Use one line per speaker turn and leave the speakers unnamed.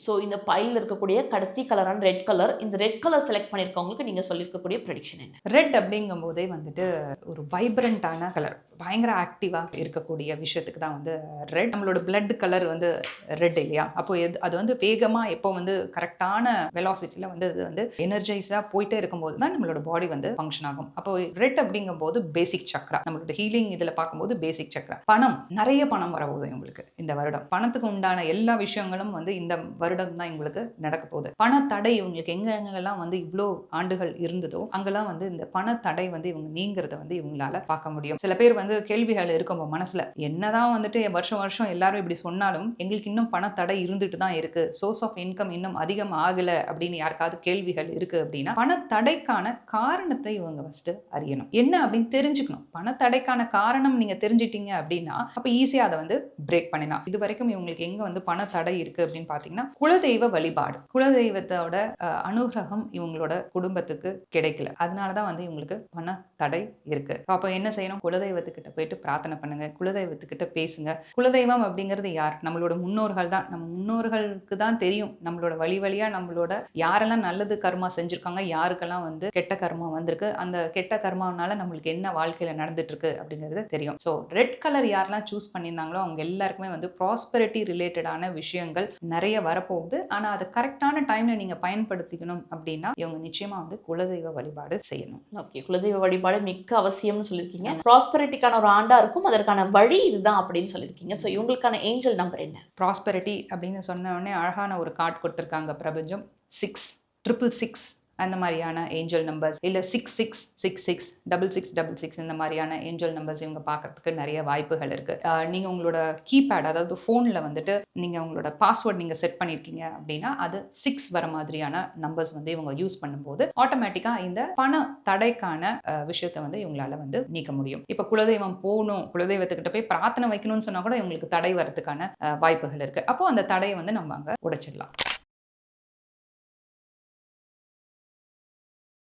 So இந்த பையில் இருக்கக்கூடிய கடைசி கலரான ரெட் கலர், இந்த ரெட் கலர் செலக்ட் பண்ணியிருக்கவங்களுக்கு நீங்கள் சொல்லியிருக்கக்கூடிய ப்ரெடிக்ஷன் என்ன?
ரெட் அப்படிங்கும் போதே வந்துட்டு ஒரு வைப்ரண்டான கலர், பயங்கர ஆக்டிவாக இருக்கக்கூடிய விஷயத்துக்கு தான் வந்து ரெட். நம்மளோட பிளட் கலர் வந்து ரெட் இல்லையா? அப்போ அது வந்து வேகமாக எப்போ வந்து கரெக்டான வெலாசிட்டியில் வந்து அது வந்து எனர்ஜைஸாக போயிட்டே இருக்கும்போது தான் நம்மளோட பாடி வந்து ஃபங்க்ஷன் ஆகும். அப்போ ரெட் அப்படிங்கும் போது பேசிக் சக்ரா, நம்மளோட ஹீலிங் இதில் பார்க்கும்போது பேசிக் சக்ரா. பணம், நிறைய பணம் வரப்போகுது உங்களுக்கு இந்த வருடம். பணத்துக்கு உண்டான எல்லா விஷயங்களும் வந்து இந்த வருடம் தான் உங்களுக்கு நடக்க போகுது. பண தடை இவங்களுக்கு எங்கெங்கெல்லாம் வந்து இவ்வளோ ஆண்டுகள் இருந்ததோ அங்கெல்லாம் வந்து இந்த பண தடை வந்து இவங்க நீங்கிறத வந்து இவங்களால பார்க்க முடியும். சில பேர் வந்து கேள்விகள் இருக்கும் மனசுல, என்னதான் வந்துட்டு வருஷம் வருஷம் எல்லாரும் இப்படி சொன்னாலும் எங்களுக்கு இன்னும் பண தடை இருந்துட்டு தான் இருக்கு, சோர்ஸ் ஆஃப் இன்கம் இன்னும் அதிகம் ஆகல அப்படின்னு யாருக்காவது கேள்விகள் இருக்கு அப்படின்னா பண தடைக்கான காரணத்தை இவங்க ஃபர்ஸ்ட் அறியணும். என்ன அப்படின்னு தெரிஞ்சுக்கணும். பண தடைக்கான காரணம் நீங்க தெரிஞ்சிட்டீங்க அப்படின்னா அப்ப ஈஸியா அதை வந்து பிரேக் பண்ணிடலாம். இது வரைக்கும் இவங்களுக்கு எங்க வந்து பண தடை இருக்கு அப்படின்னு பாத்தீங்கன்னா குலதெய்வ வழிபாடு, குலதெய்வத்தோட அனுகிரகம் இவங்களோட குடும்பத்துக்கு கிடைக்கல, அதனாலதான் வந்து இவங்களுக்கு பண தடை இருக்கு. அப்போ என்ன செய்யணும்? குலதெய்வத்துக்கிட்ட போயிட்டு பிரார்த்தனை பண்ணுங்க, குலதெய்வத்துக்கிட்ட பேசுங்க. குலதெய்வம் அப்படிங்கிறது யார்? நம்மளோட முன்னோர்கள் தான். நம்ம முன்னோர்களுக்கு தான் தெரியும் நம்மளோட வழி வழியா நம்மளோட யாரெல்லாம் நல்லது கர்மா செஞ்சிருக்காங்க, யாருக்கெல்லாம் வந்து கெட்ட கர்மா வந்திருக்கு, அந்த கெட்ட கர்மாவனால நம்மளுக்கு என்ன வாழ்க்கையில நடந்துட்டு இருக்கு அப்படிங்கிறது தெரியும். ஸோ ரெட் கலர் யாரெல்லாம் சூஸ் பண்ணியிருந்தாங்களோ அவங்க எல்லாருக்குமே வந்து ப்ராஸ்பெரிட்டி ரிலேட்டடான விஷயங்கள் நிறைய வரப்போகுது. ஆனா அதை கரெக்டான டைம்ல நீங்க பயன்படுத்திக்கணும் அப்படின்னா இவங்க நிச்சயமா வந்து குலதெய்வ வழிபாடு செய்யணும்.
ஓகே, குலதெய்வ வழிபாடு மிக்க அவசியம்னு சொல்லியிருக்கீங்க. ப்ராஸ்பெரிட்டிக்கான ஒரு ஆண்டா இருக்கும், அதற்கான வழி இதுதான் அப்படின்னு சொல்லியிருக்கீங்க. ஸோ இவங்களுக்கான ஏஞ்சல் நம்பர் என்ன?
ப்ராஸ்பெரிட்டி அப்படின்னு சொன்ன உடனே அழகான ஒரு கார்டு கொடுத்துருக்காங்க பிரபஞ்சம். 666 அந்த மாதிரியான ஏஞ்சல் நம்பர்ஸ், இல்லை 6666 6666 இந்த மாதிரியான ஏஞ்சல் நம்பர்ஸ் இவங்க பார்க்கறதுக்கு நிறைய வாய்ப்புகள் இருக்கு. நீங்க உங்களோட கீபேட், அதாவது ஃபோனில் வந்துட்டு நீங்க உங்களோட பாஸ்வேர்ட் நீங்க செட் பண்ணியிருக்கீங்க அப்படின்னா அது 6 வர மாதிரியான நம்பர்ஸ் வந்து இவங்க யூஸ் பண்ணும்போது ஆட்டோமேட்டிக்காக இந்த பண தடைக்கான விஷயத்தை வந்து இவங்களால வந்து நீக்க முடியும். இப்போ குலதெய்வம் போகணும், குலதெய்வத்துக்கிட்ட போய் பிரார்த்தனை வைக்கணும்னு சொன்னா கூட இவங்களுக்கு தடை வரதுக்கான வாய்ப்புகள் இருக்கு. அப்போ அந்த தடையை வந்து நம்ம அங்கே உடைச்சிடலாம்.